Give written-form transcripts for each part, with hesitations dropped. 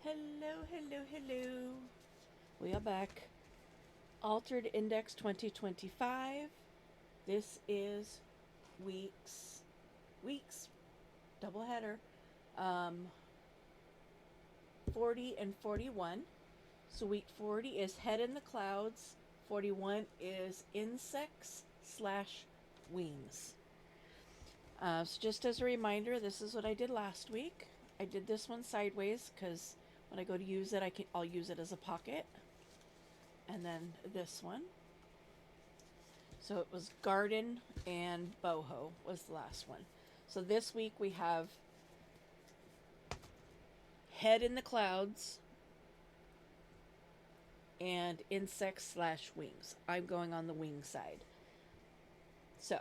Hello, hello, hello. We are back. Altered Index 2025. This is weeks, double header, um, 40 and 41. So week 40 is Head in the Clouds, 41 is Insects slash Wings. So just as a reminder, this is what I did last week. I did this one sideways because when I go to use it, I'll use it as a pocket. And then this one. So it was Garden and Boho was the last one. So this week we have Head in the Clouds and Insects slash Wings. I'm going on the wing side. So,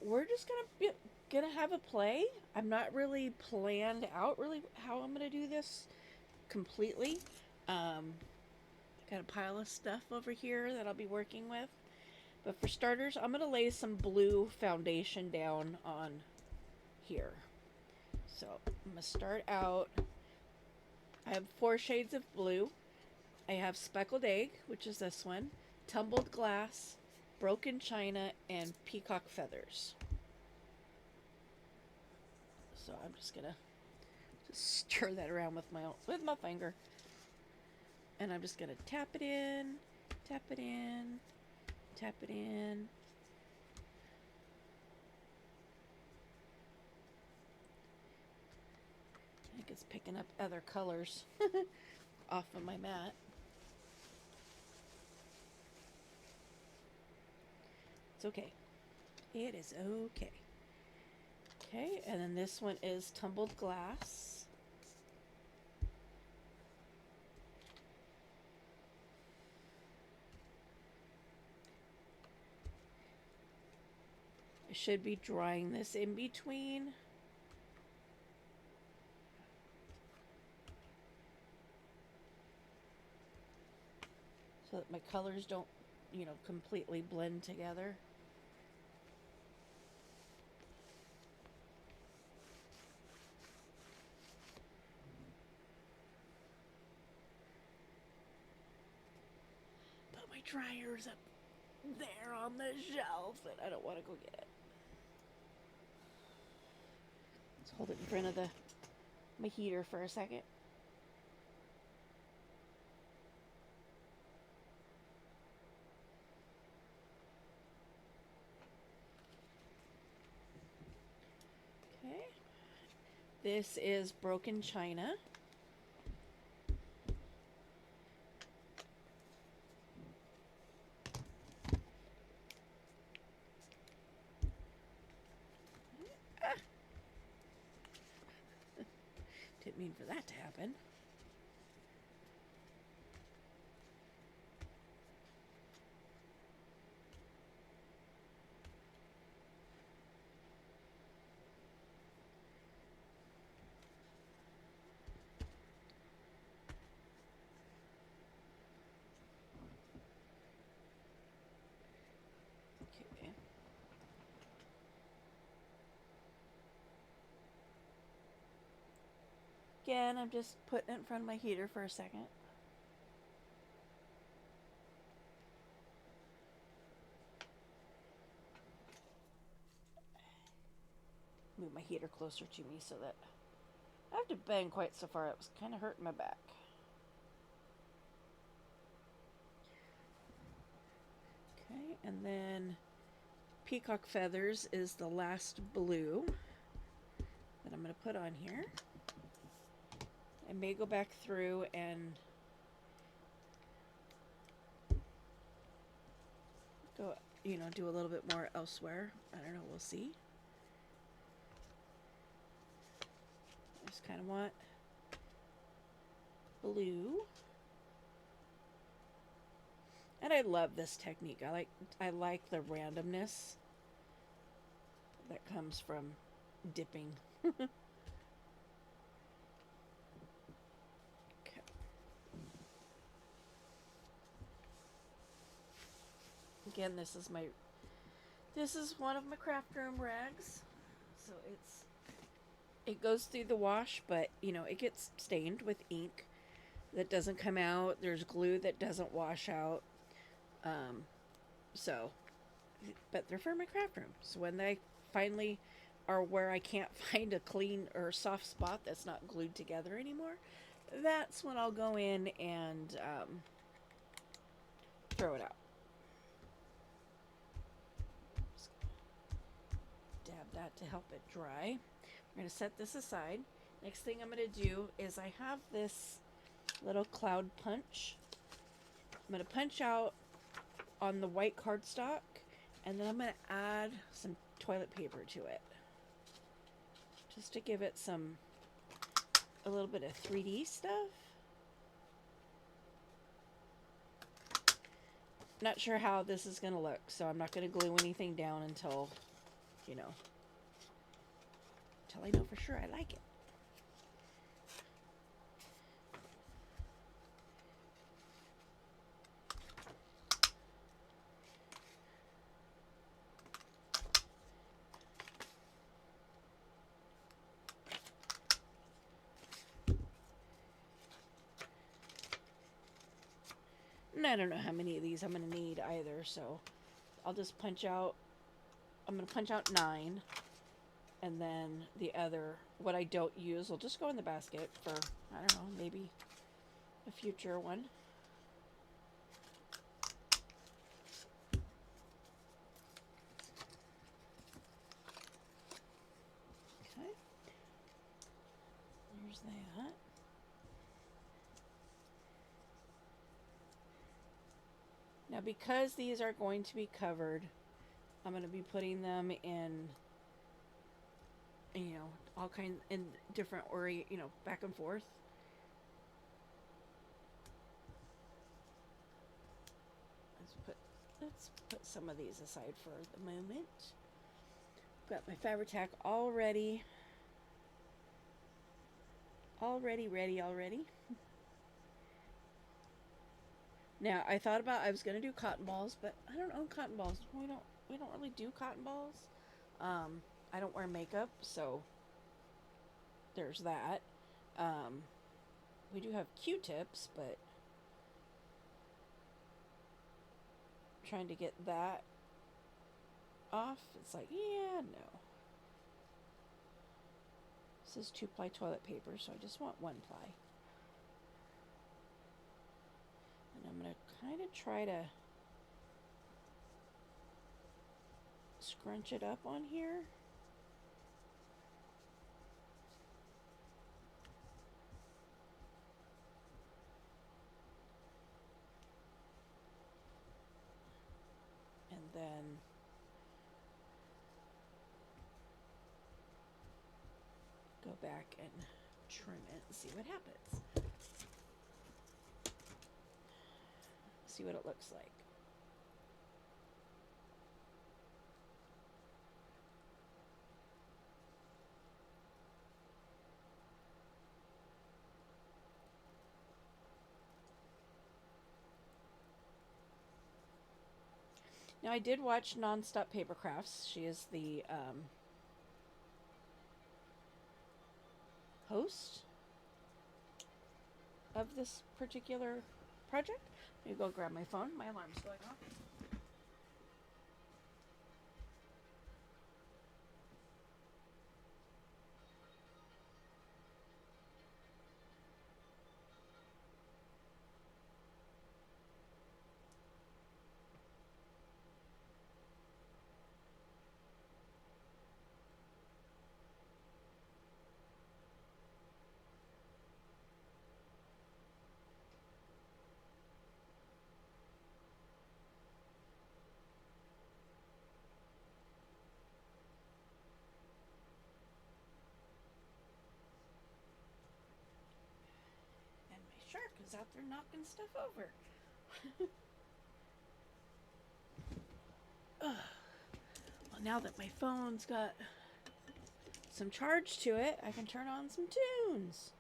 we're just gonna have a play. I'm not really planned out really how I'm gonna do this completely. Got a pile of stuff over here that I'll be working with. But for starters, I'm going to lay some blue foundation down on here. So I'm going to start out. I have 4 shades of blue. I have Speckled Egg, which is this one, Tumbled Glass, Broken China, and Peacock Feathers. So I'm just going to stir that around with my finger. And I'm just going to tap it in, tap it in, tap it in. I think it's picking up other colors off of my mat. It's okay. It is okay. Okay, and then this one is Tumbled Glass. I should be drying this in between. So that my colors don't, completely blend together. But my dryer's up there on the shelf and I don't want to go get it. Let's hold it in front of my heater for a second. Okay. This is Broken China. Didn't mean for that to happen. Okay. Again, I'm just putting it in front of my heater for a second. Move my heater closer to me so that I have to bend quite so far. It was kind of hurting my back. Okay, and then Peacock Feathers is the last blue that I'm going to put on here. I may go back through and go, do a little bit more elsewhere. I don't know, we'll see. I just kind of want blue. And I love this technique. I like the randomness that comes from dipping. Okay. Again, this is one of my craft room rags. So it goes through the wash, but you know, it gets stained with ink that doesn't come out. There's glue that doesn't wash out. Um, so, but they're for my craft room. So when they finally are where I can't find a clean or soft spot that's not glued together anymore, that's when I'll go in and throw it out. Just dab that to help it dry. I'm going to set this aside. Next thing I'm going to do is I have this little cloud punch. I'm going to punch out on the white cardstock, and then I'm going to add some toilet paper to it just to give it a little bit of 3D stuff. Not sure how this is going to look, so I'm not going to glue anything down until, you know, until I know for sure I like it. And I don't know how many of these I'm going to need either, so I'll just punch out, I'm going to punch out 9, and then the other, what I don't use, will just go in the basket for, I don't know, maybe a future one. Okay. There's that. Now, because these are going to be covered, I'm going to be putting them in, you know, all kinds, in different, or, you know, back and forth. Let's put some of these aside for the moment. Got my Fabri-Tac all ready. Ready. Now, I thought about, I was going to do cotton balls, but I don't own cotton balls. We don't really do cotton balls. I don't wear makeup, so there's that. We do have Q-tips, but trying to get that off, it's like, yeah, no. This is 2-ply toilet paper, so I just want 1-ply. And I'm going to kind of try to scrunch it up on here. And then go back and trim it and see what happens. See what it looks like. Now, I did watch Nonstop Paper Crafts. She is the host of this particular project. Let me go grab my phone. My alarm's going off. And my shark is out there knocking stuff over. Well, now that my phone's got some charge to it, I can turn on some tunes.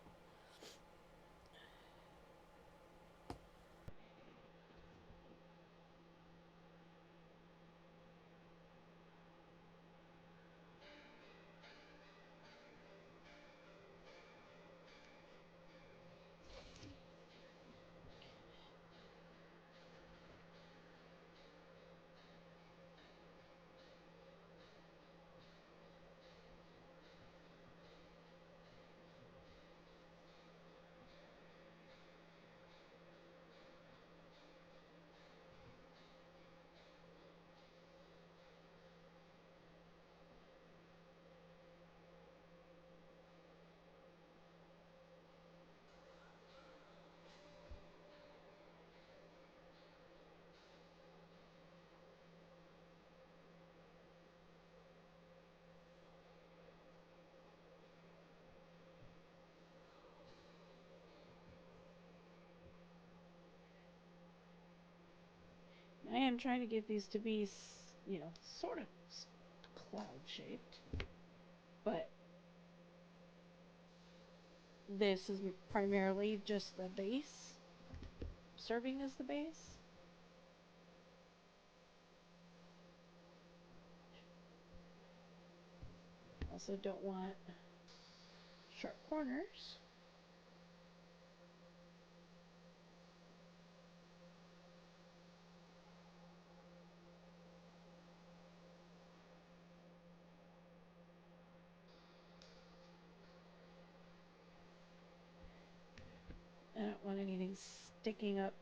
I am trying to get these to be, sort of cloud shaped, but this is primarily just the base, serving as the base. Also don't want sharp corners. I don't want anything sticking up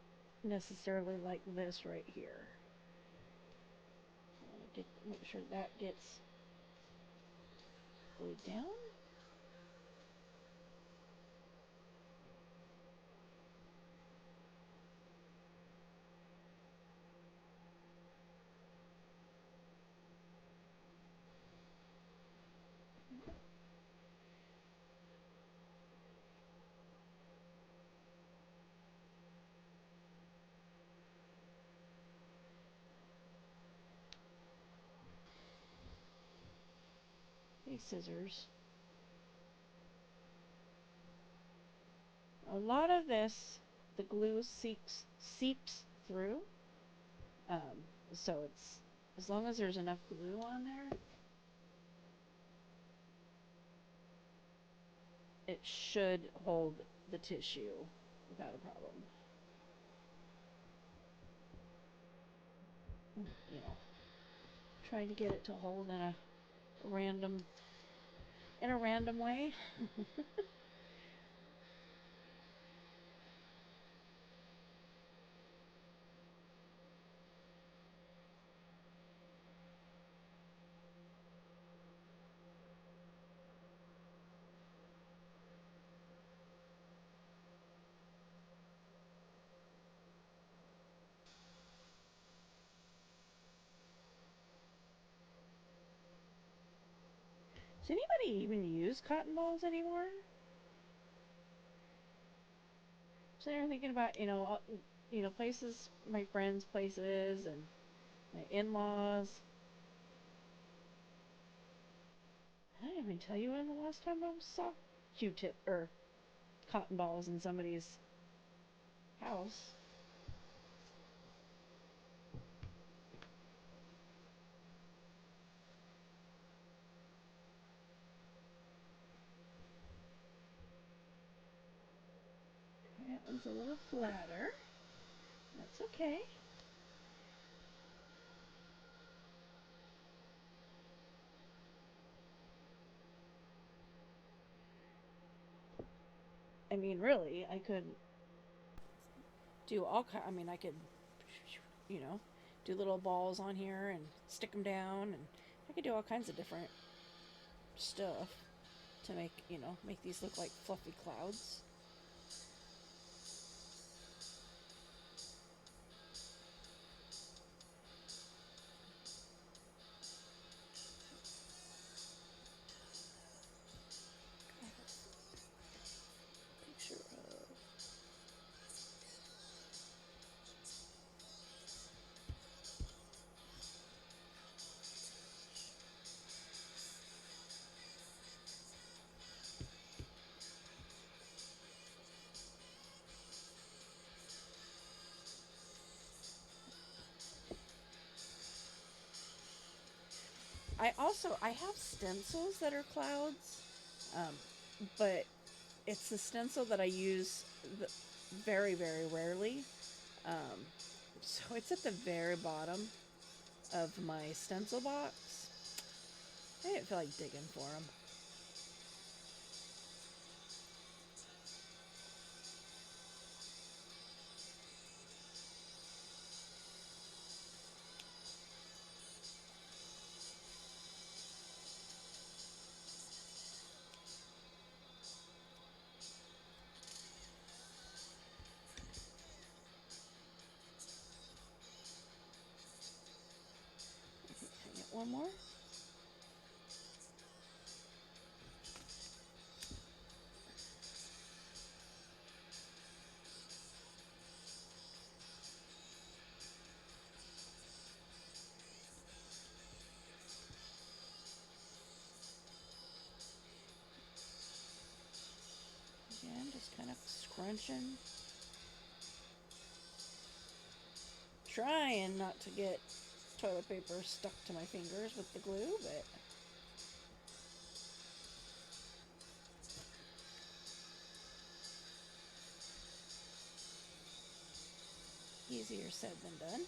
necessarily like this right here. I want to make sure that gets glued down. These scissors. A lot of this, the glue seeps through. So it's, as long as there's enough glue on there, it should hold the tissue without a problem. You know, trying to get it to hold in a random way. Does anybody even use cotton balls anymore? So they're thinking about, places, my friends' places and my in-laws. I didn't even tell you when the last time I saw Q-tip or cotton balls in somebody's house. That one's a little flatter. That's okay. I mean, really, I could do I could, do little balls on here and stick them down, and I could do all kinds of different stuff to make these look like fluffy clouds. Picture of I have stencils that are clouds, um, but it's the stencil that I use very, very rarely. Um, so it's at the very bottom of my stencil box. I didn't feel like digging for them. Can I get one more? Again, just kind of scrunching. Trying not to get toilet paper stuck to my fingers with the glue, but easier said than done.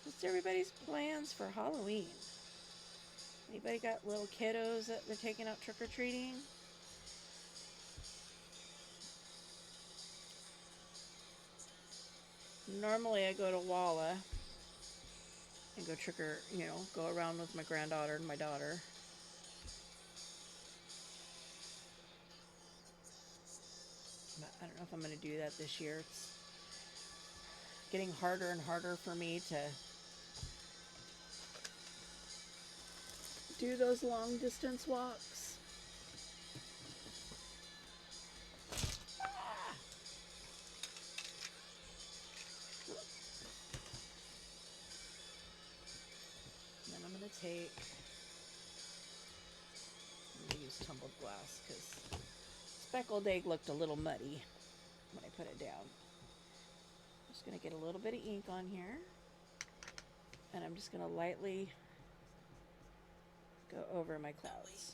What's everybody's plans for Halloween? Anybody got little kiddos that they're taking out trick-or-treating? Normally I go to Walla and go go around with my granddaughter and my daughter. But I don't know if I'm going to do that this year. It's getting harder and harder for me to do those long distance walks. And then I'm going to use tumbled glass because speckled egg looked a little muddy when I put it down. I'm just going to get a little bit of ink on here. And I'm just going to lightly go over my clouds.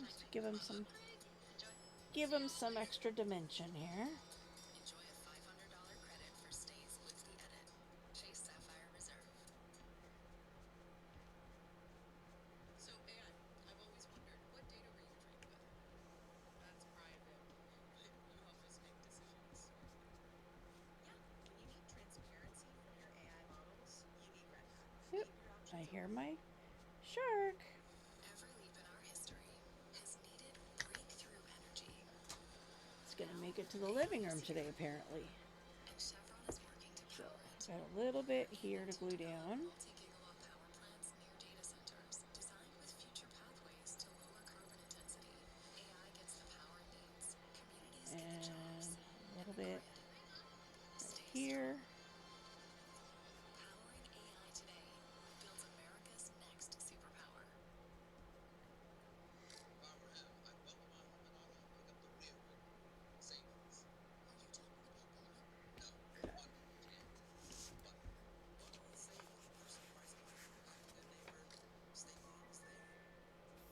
Just give them some extra dimension here. Yep, I hear my shark. It's gonna make it to the living room today, apparently. So, got a little bit here to glue down. And a little bit right here.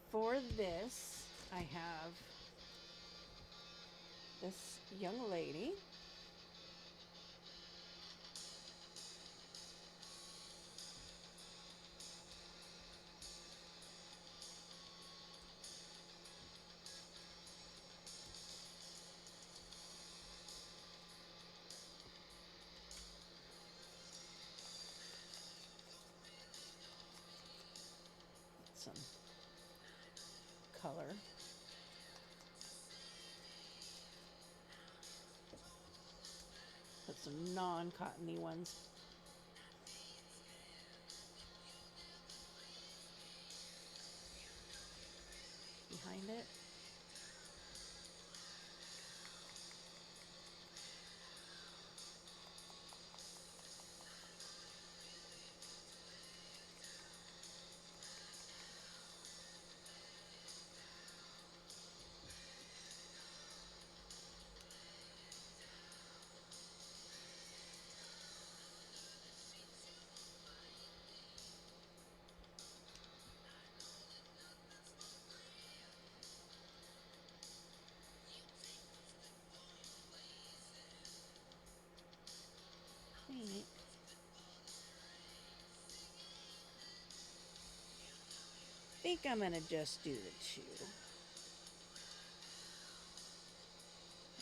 For this, I have this young lady. Some color. Put some non-cottony ones behind it. think I'm going to just do the two.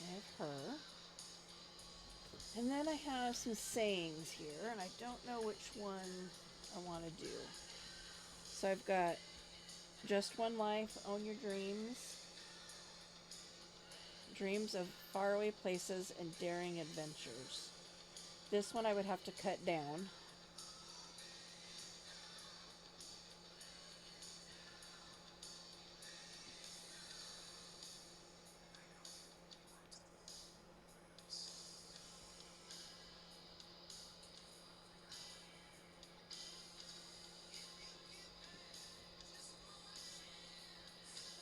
I have her. And then I have some sayings here, and I don't know which one I want to do. So I've got just one life, own your dreams, dreams of faraway places and daring adventures. This one I would have to cut down.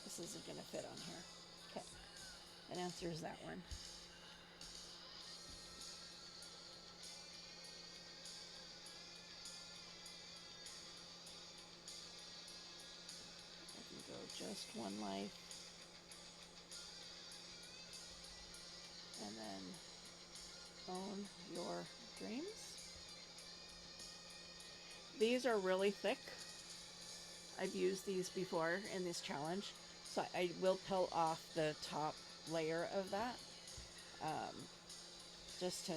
This isn't going to fit on here. Okay, that answers that one. I can go just one life. And then own your dreams. These are really thick. I've used these before in this challenge, so I will peel off the top layer of that, just to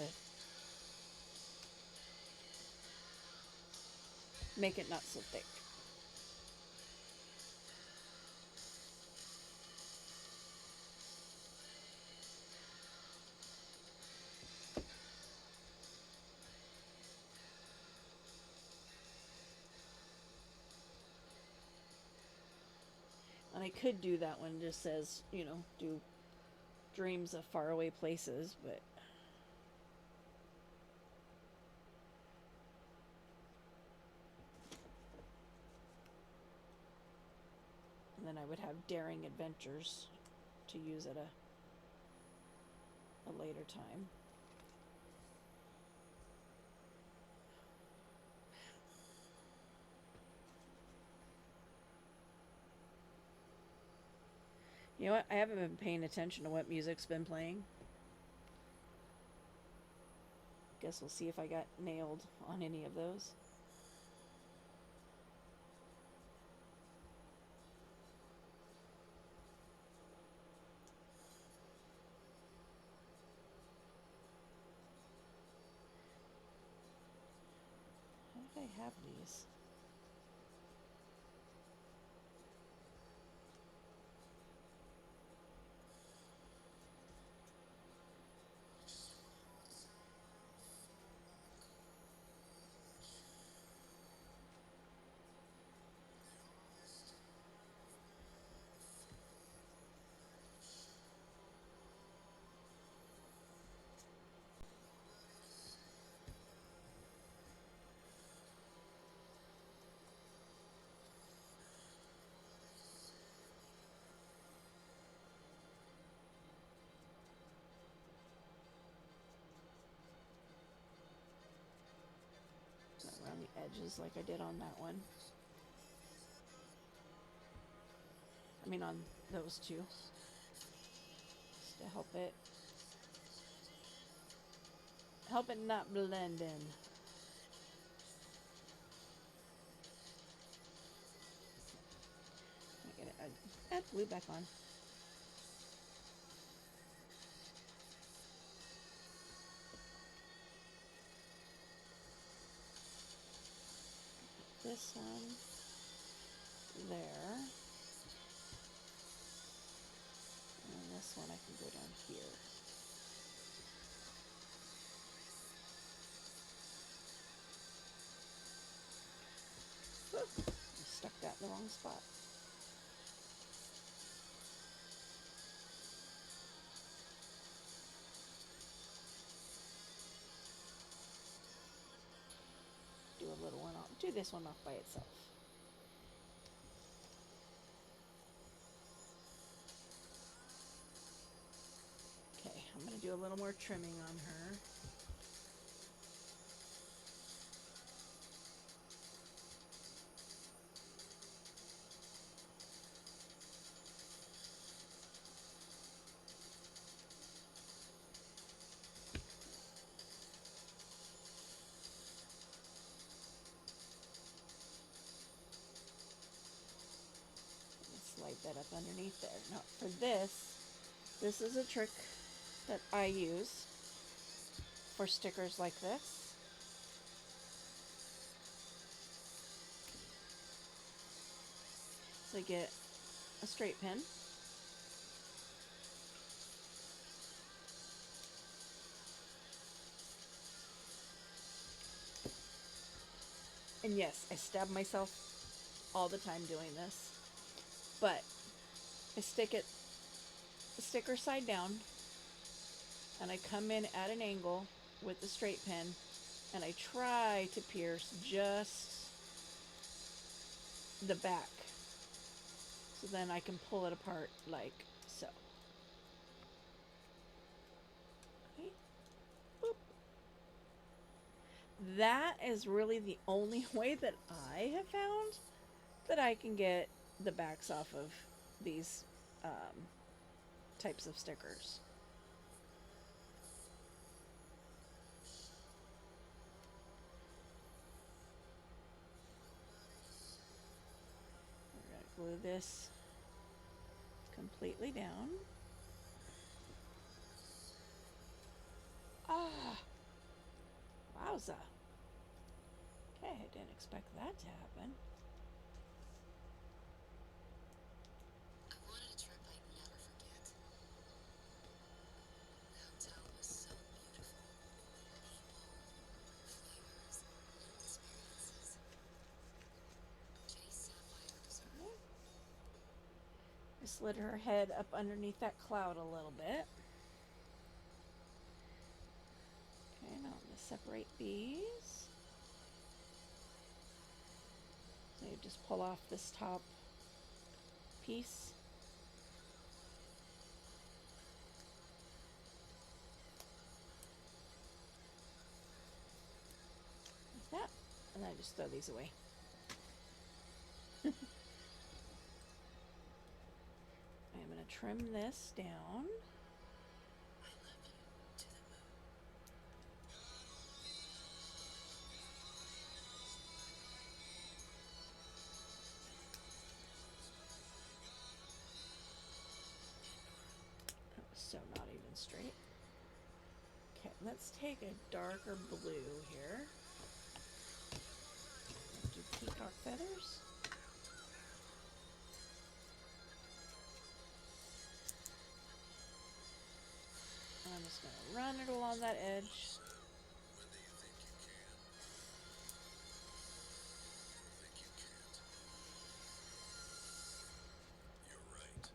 make it not so thick. And I could do that one just says, you know, do dreams of faraway places, but and then I would have daring adventures to use at a later time. You know what? I haven't been paying attention to what music's been playing. Guess we'll see if I got nailed on any of those. How did I have these? Around the edges like I did on that one. I mean on those two. Just to help it not blend in. I get it. Add glue back on. This one there. And this one I can go down here. Whew, I stuck that in the wrong spot. Do a little one off. Do this one off by itself. Okay, I'm going to do a little more trimming on her. that up underneath there. Now for this is a trick that I use for stickers like this. So I get a straight pin. And yes, I stab myself all the time doing this. But I stick it the sticker side down and I come in at an angle with the straight pin and I try to pierce just the back. So then I can pull it apart like so. Okay. Boop. That is really the only way that I have found that I can get the backs off of these types of stickers. We're going to glue this completely down. Ah! Wowza. Okay, I didn't expect that to happen. I wanted a trip I'd never forget. The hotel was so beautiful. People, flavors, and experiences. Chase Sapphire Resort. I slid her head up underneath that cloud a little bit. Okay, now I'm going to separate these. So you just pull off this top piece. Like that. And then I just throw these away. I'm going to trim this down. I love you to the moon. That was so not even straight. Okay, let's take a darker blue here. Do peacock feathers. I'm just going to run it along that edge. When do you think you can? You think you can't? You're right.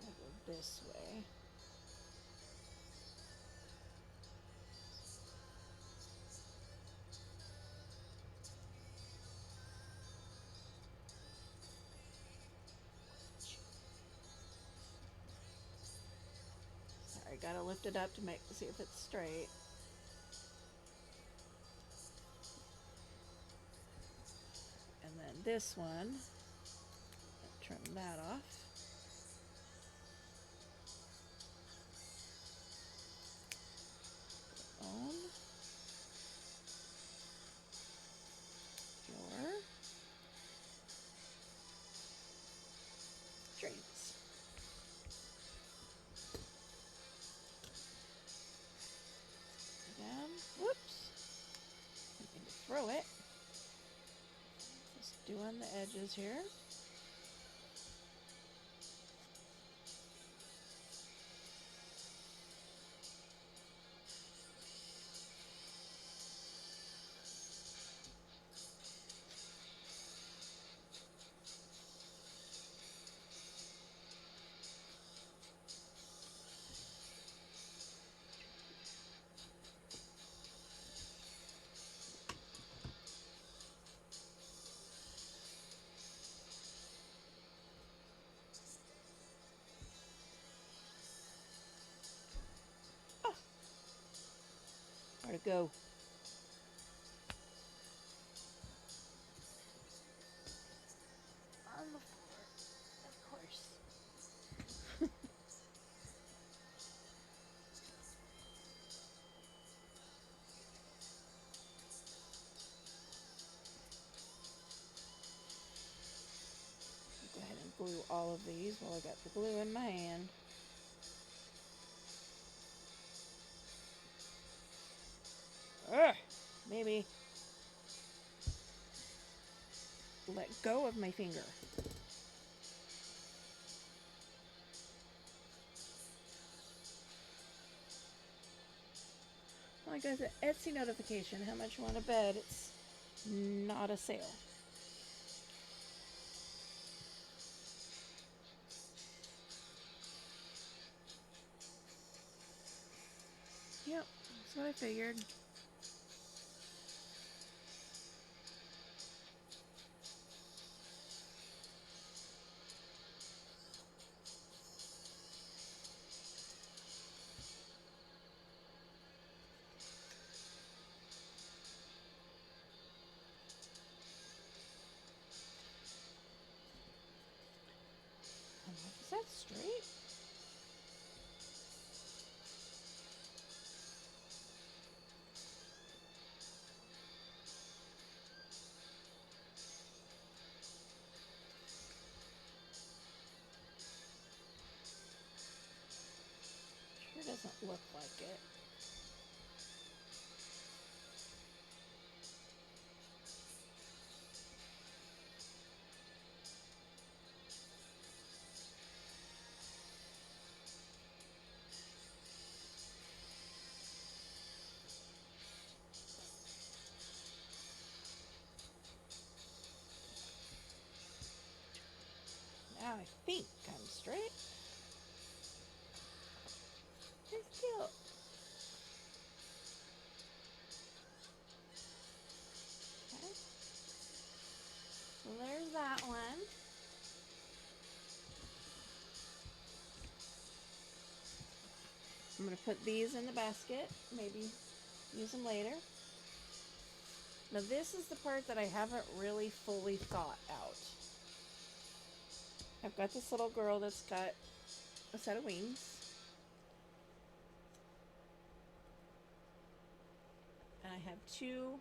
I'm going to go this way. Sorry, gotta lift it up to see if it's straight. And then this one, trim that off. On your strings. Again, whoops. I need to throw it. Just doing the edges here. Oh, where to go? On the floor. glue all of these while I got the glue in my hand. Ugh, maybe let go of my finger. Oh, I got an Etsy notification. How much you want to bet it's not a sale? Yep, that's what I figured. Is that straight? Sure doesn't look like it. Now I think I'm straight. It's cute. Okay. So there's that one. I'm going to put these in the basket. Maybe use them later. Now this is the part that I haven't really fully thought out. I've got this little girl that's got a set of wings. And I have two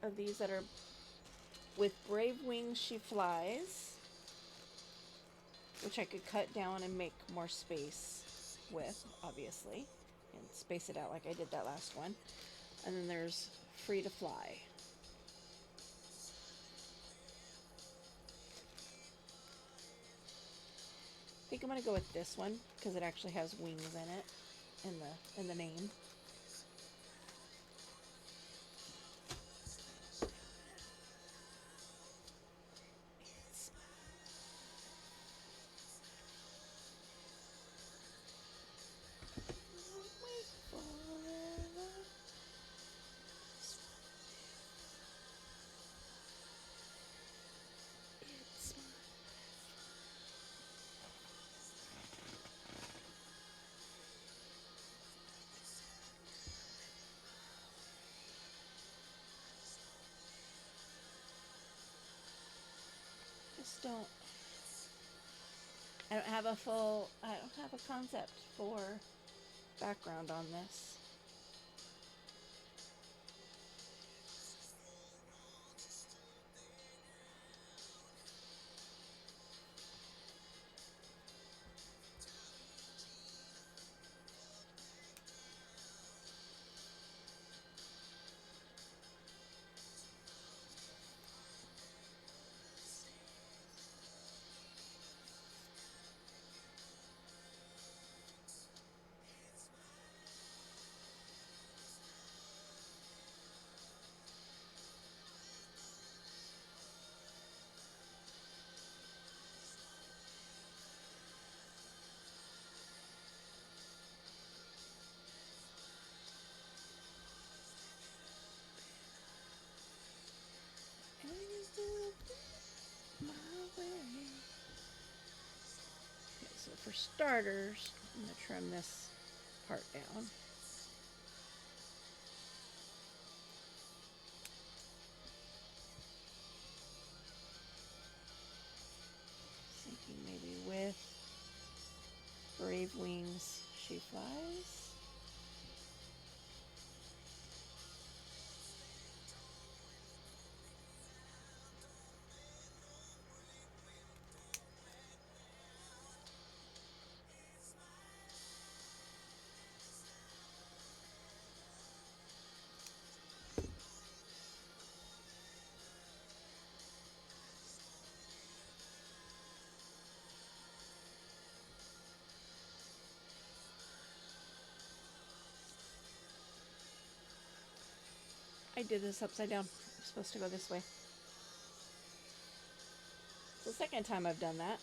of these that are with Brave Wings She Flies, which I could cut down and make more space with, obviously, and space it out like I did that last one. And then there's Free to Fly. I think I'm gonna go with this one because it actually has wings in it in the name. I don't have a concept for background on this. Okay, so for starters, I'm going to trim this part down. Thinking maybe with Brave Wings She Flies. I did this upside down. I'm supposed to go this way. It's the second time I've done that.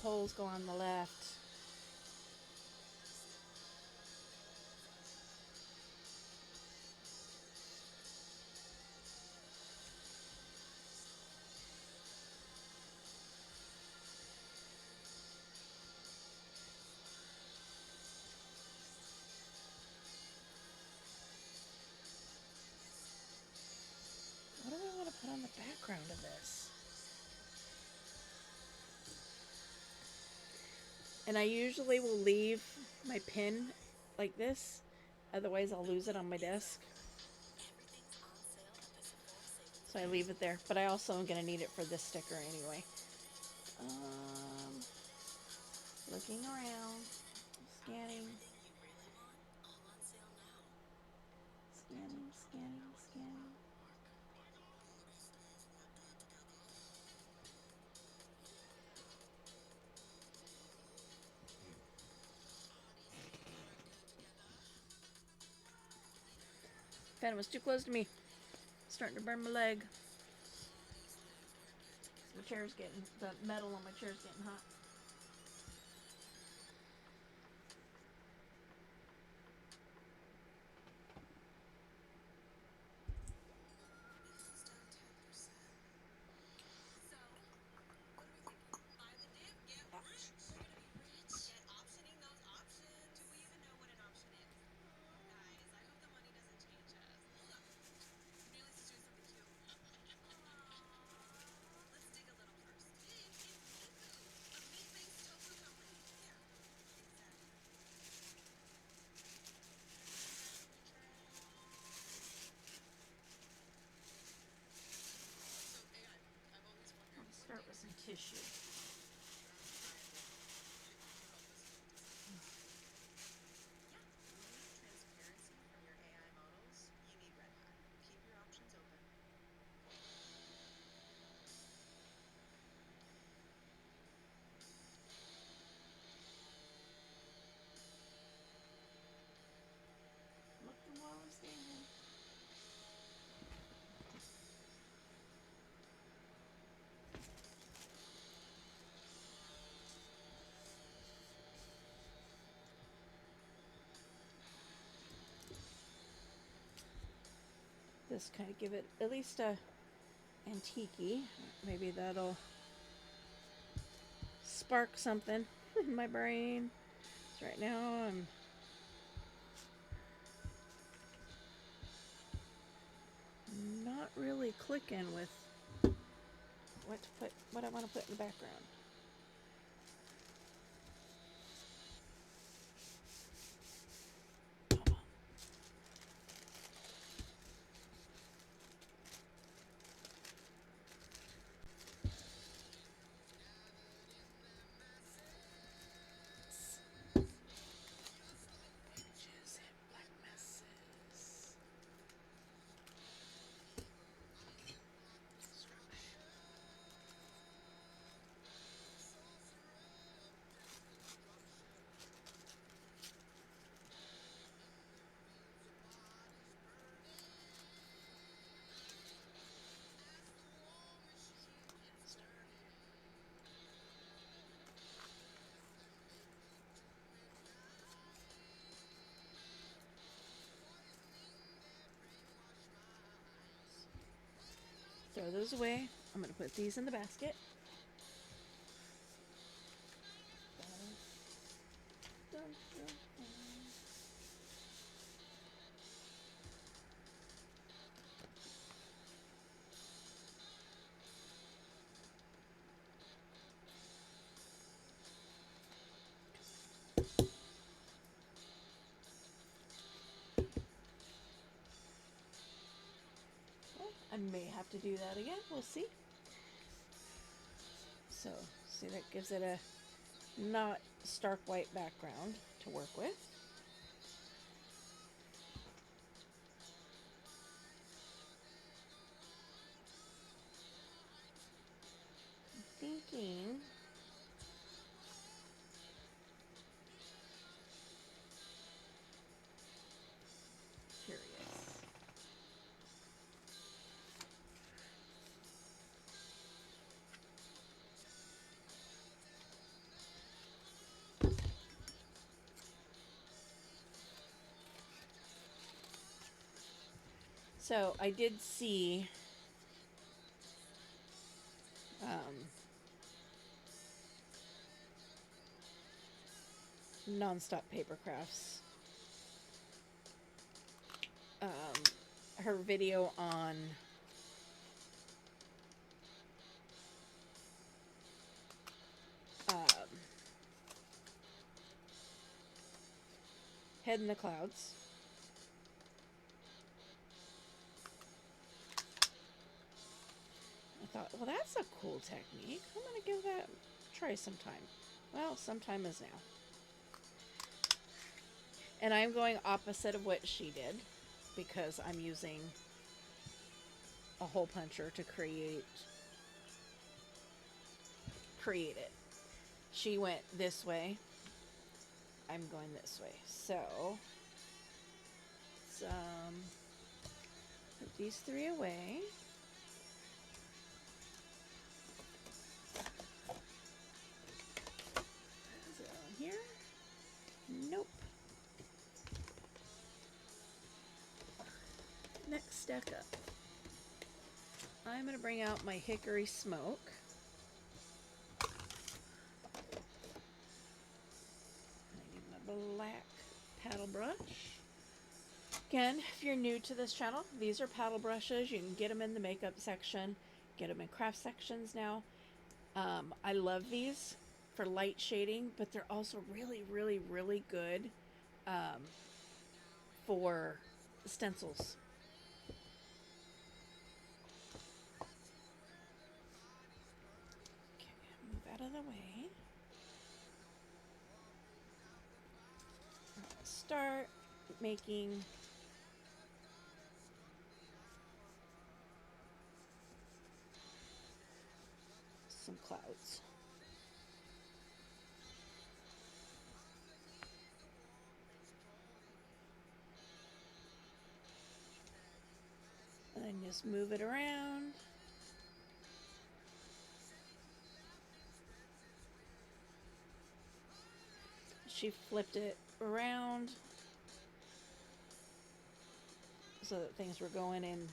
Holes go on the left. What do I want to put on the background of this? And I usually will leave my pin like this. Otherwise, I'll lose it on my desk. Everything's on sale at the Sephora Savings. So I leave it there. But I also am going to need it for this sticker anyway. Looking around. Scanning. Everything you really want, all on sale now. Scanning, scanning, scanning. Fan was too close to me. Starting to burn my leg. The chair's getting, the metal on my chair's getting hot. Start with some tissue. Transparency from your AI models? You need Red Hat. Keep your options open. Looking while I'm standing. This kind of give it at least a antique-y. Maybe that'll spark something in my brain. So right now I'm not really clicking with what I want to put in the background. Throw those away. I'm going to put these in the basket. Dun, dun, dun. Well, I may have to do that again. We'll see. So, see, that gives it a not stark white background to work with. I'm thinking So I did see Nonstop Paper Crafts, her video on Head in the Clouds. I thought, well, that's a cool technique. I'm going to give that a try sometime. Well, sometime is now. And I'm going opposite of what she did because I'm using a hole puncher to create it. She went this way. I'm going this way. So, let's put these three away. Is it on here? Nope. Next stack up. I'm going to bring out my Hickory Smoke. I need my black paddle brush. Again, if you're new to this channel, these are paddle brushes. You can get them in the makeup section, get them in craft sections now. I love these for light shading, but they're also really, really, really good for stencils. Okay, move out of the way. Start making some clouds. And then just move it around. She flipped it around so that things were going in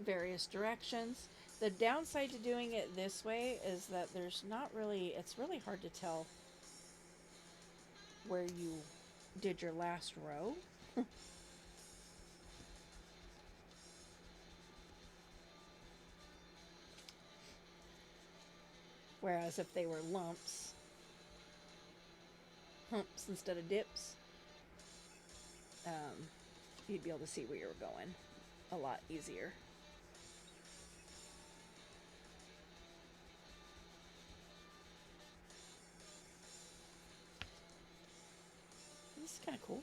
various directions. The downside to doing it this way is that there's not really, it's really hard to tell where you did your last row. Whereas if they were lumps, humps instead of dips, you'd be able to see where you were going a lot easier. This is kind of cool.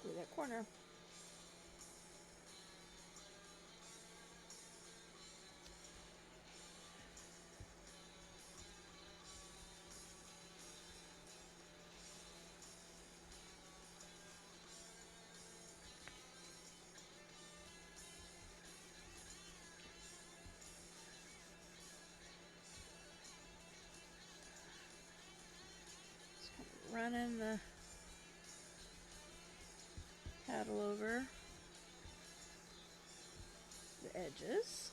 Glue that corner. Running the paddle over the edges.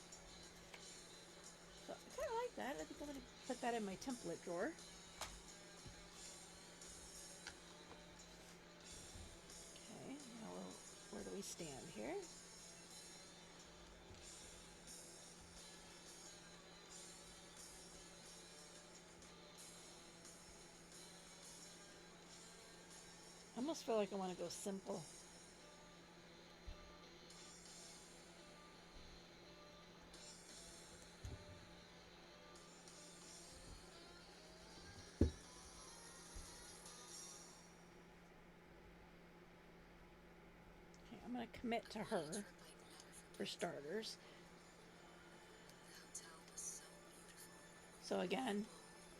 So I kind of like that. I think I'm going to put that in my template drawer. Okay, now where do we stand here? I almost feel like I want to go simple. Okay, I'm going to commit to her for starters. So again,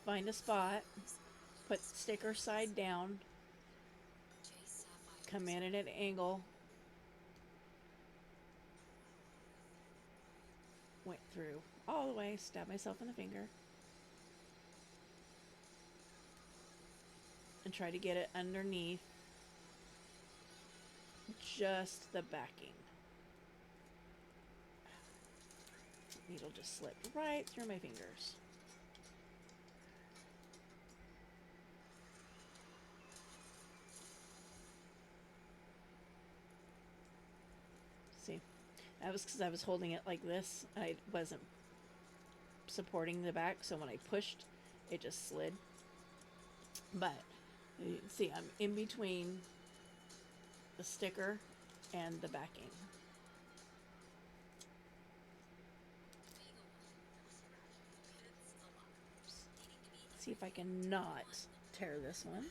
find a spot, put sticker side down, come in at an angle, went through all the way, stabbed myself in the finger, and try to get it underneath just the backing. Needle just slipped right through my fingers. See, that was because I was holding it like this. I wasn't supporting the back, so when I pushed, it just slid. But you can see I'm in between the sticker and the backing. See if I can not tear this one.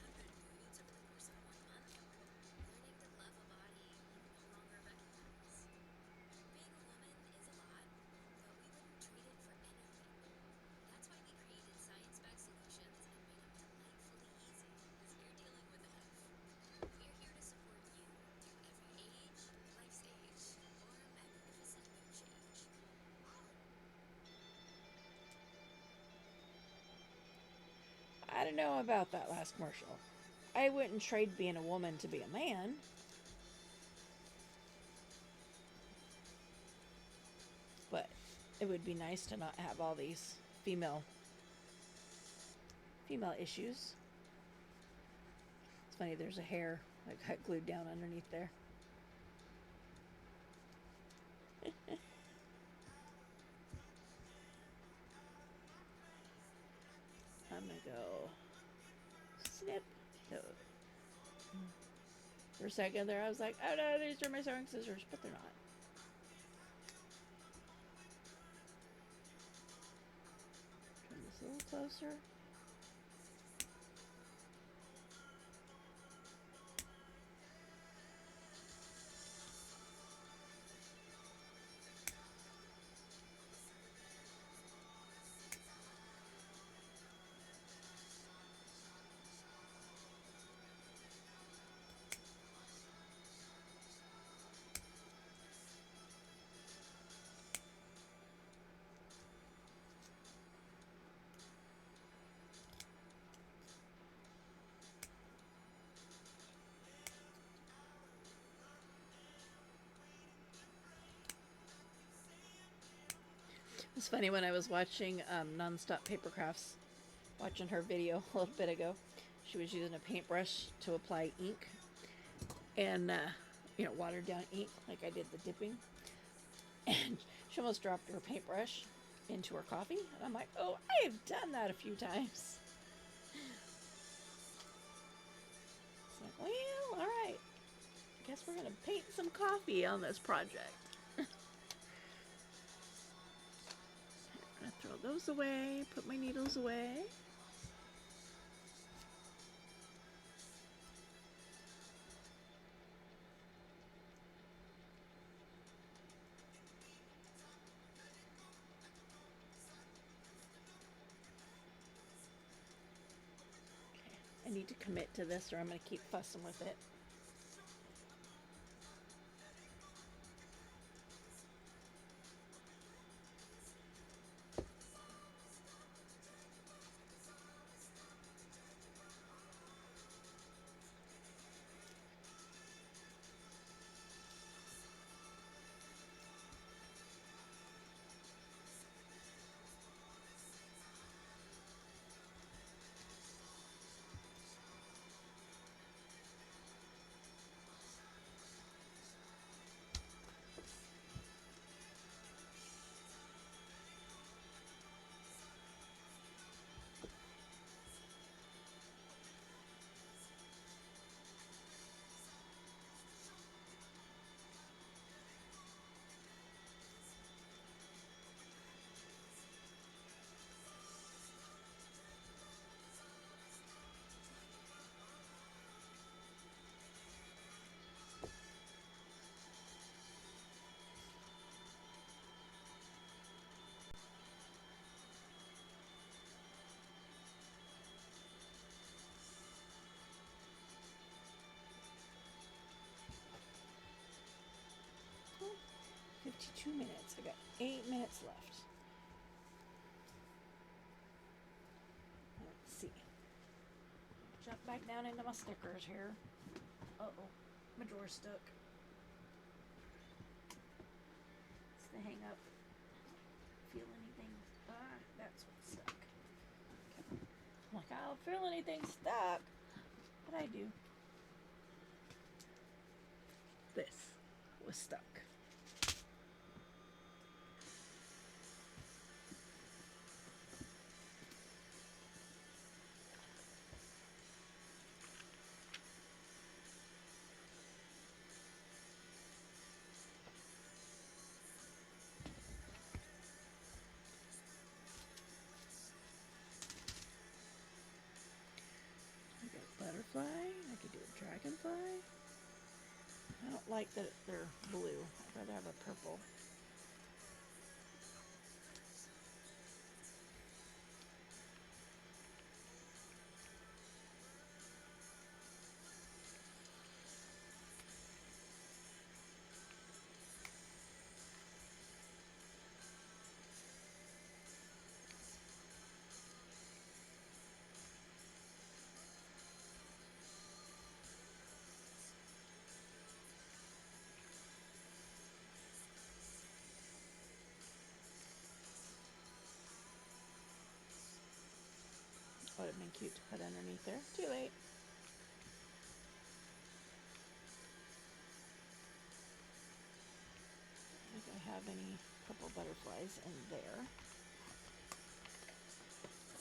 I don't know about that last commercial. I wouldn't trade being a woman to be a man. But it would be nice to not have all these female issues. It's funny, there's a hair that got glued down underneath there. I'm gonna go snip. No. For a second there, I was like, oh no, these are my sewing scissors, but they're not. Turn this a little closer. It's funny when I was watching Nonstop Paper Crafts, watching her video a little bit ago, she was using a paintbrush to apply ink and, watered down ink like I did the dipping. And she almost dropped her paintbrush into her coffee. And I'm like, oh, I have done that a few times. It's like, well, all right. I guess we're going to paint some coffee on this project. I'm going to throw those away, put my needles away. I need to commit to this or I'm going to keep fussing with it. 52 minutes. I got 8 minutes left. Let's see. Jump back down into my stickers here. Uh-oh. My drawer's stuck. It's the hang up. Feel anything? Ah, that's what's stuck. Okay. I'm like, I don't feel anything stuck. But I do. This was stuck. I got butterfly. I could do a dragonfly. I don't like that they're blue. I'd rather have a purple. Would have been cute to put underneath there. Too late. I don't think I have any purple butterflies in there.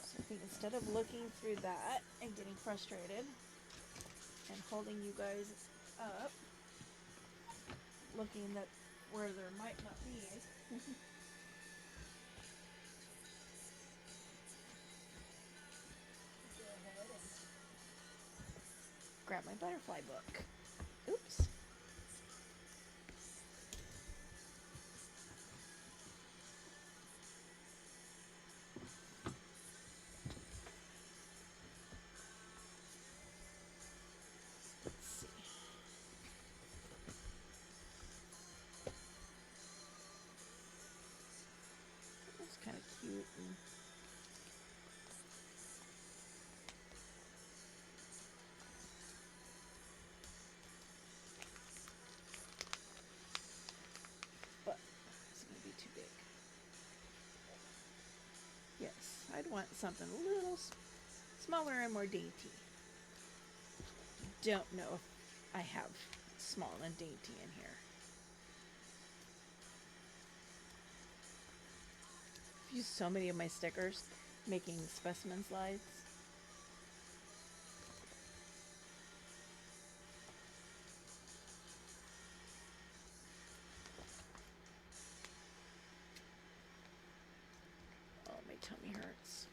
So I think instead of looking through that and getting frustrated and holding you guys up, looking that where there might not be. Go ahead and grab my butterfly book. Oops. Let's see. That's kind of cute. And but it's going to be too big. Yes, I'd want something a little smaller and more dainty. Don't know if I have small and dainty in here. I've used so many of my stickers making specimen slides. Oh, my tummy hurts.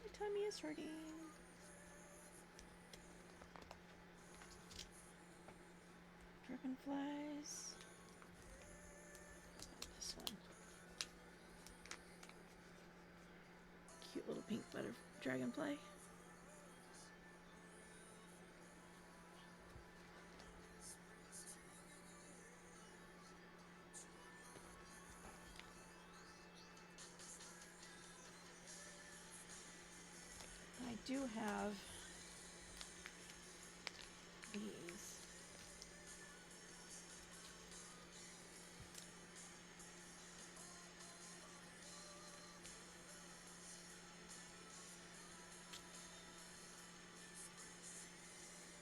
My tummy is hurting. Dragonflies. This one. Cute little pink dragonfly. I do have these.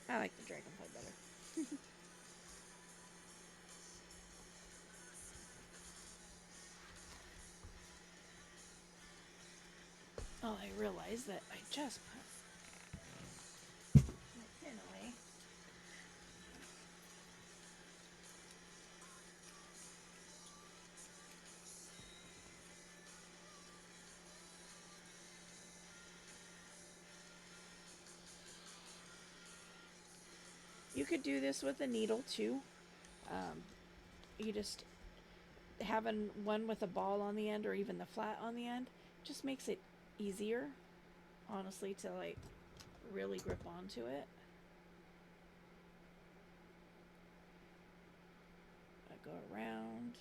I like the dragonfly better. Oh, I realized that I just put my pin away. You could do this with a needle too. You just having one with a ball on the end or even the flat on the end just makes it easier, honestly, to like really grip onto it. I go around.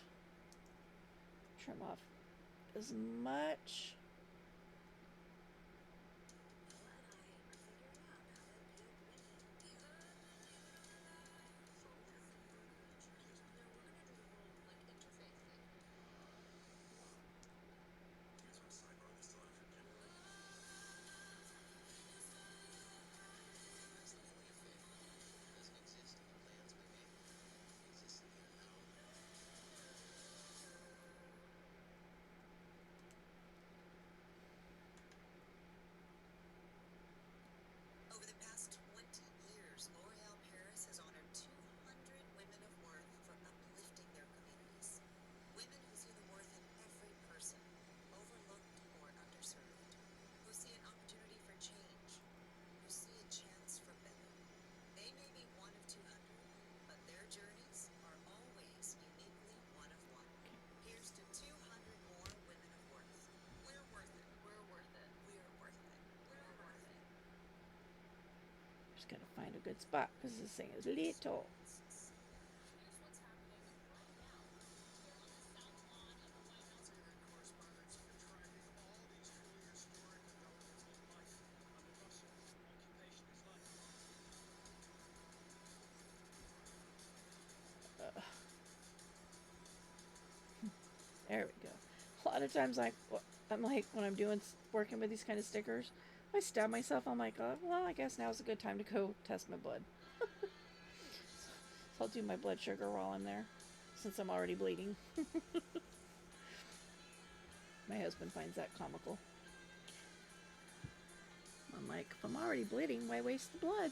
trim off as much. Over the past 20 years, L'Oréal Paris has honored 200 women of worth for uplifting their communities. Women who see the worth in every person, overlooked or underserved, who see an opportunity for change, who see a chance for better. They may be one of 200, but their journeys are always uniquely one of one. Here's to 200 more women of worth. We're worth it. We're worth it. We're worth it. We're worth it. Just gotta find a good spot because this thing is little. There we go. A lot of times, I'm like when I'm doing working with these kind of stickers, I stab myself. I'm like, oh, well, I guess now's a good time to go test my blood. So I'll do my blood sugar while I'm there, since I'm already bleeding. My husband finds that comical. I'm like, if I'm already bleeding, why waste the blood?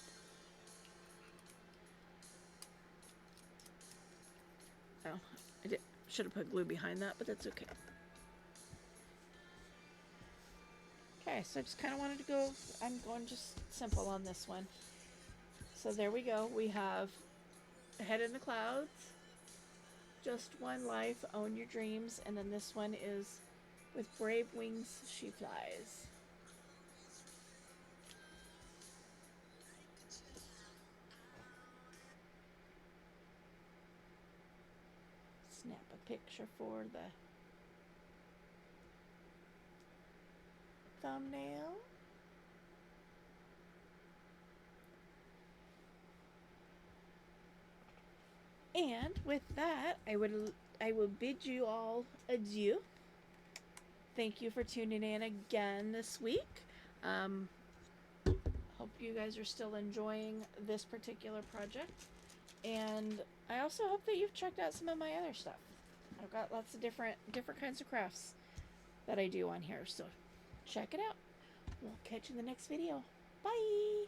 Oh, should have put glue behind that, but that's okay. Okay, so I just kind of wanted to go, I'm going just simple on this one. So there we go. We have Head in the Clouds, Just One Life, Own Your Dreams, and then this one is With Brave Wings She Flies. Snap a picture for the thumbnail. And with that, I will bid you all adieu. Thank you for tuning in again this week. Hope you guys are still enjoying this particular project. And I also hope that you've checked out some of my other stuff. I've got lots of different kinds of crafts that I do on here, so check it out. We'll catch you in the next video. Bye!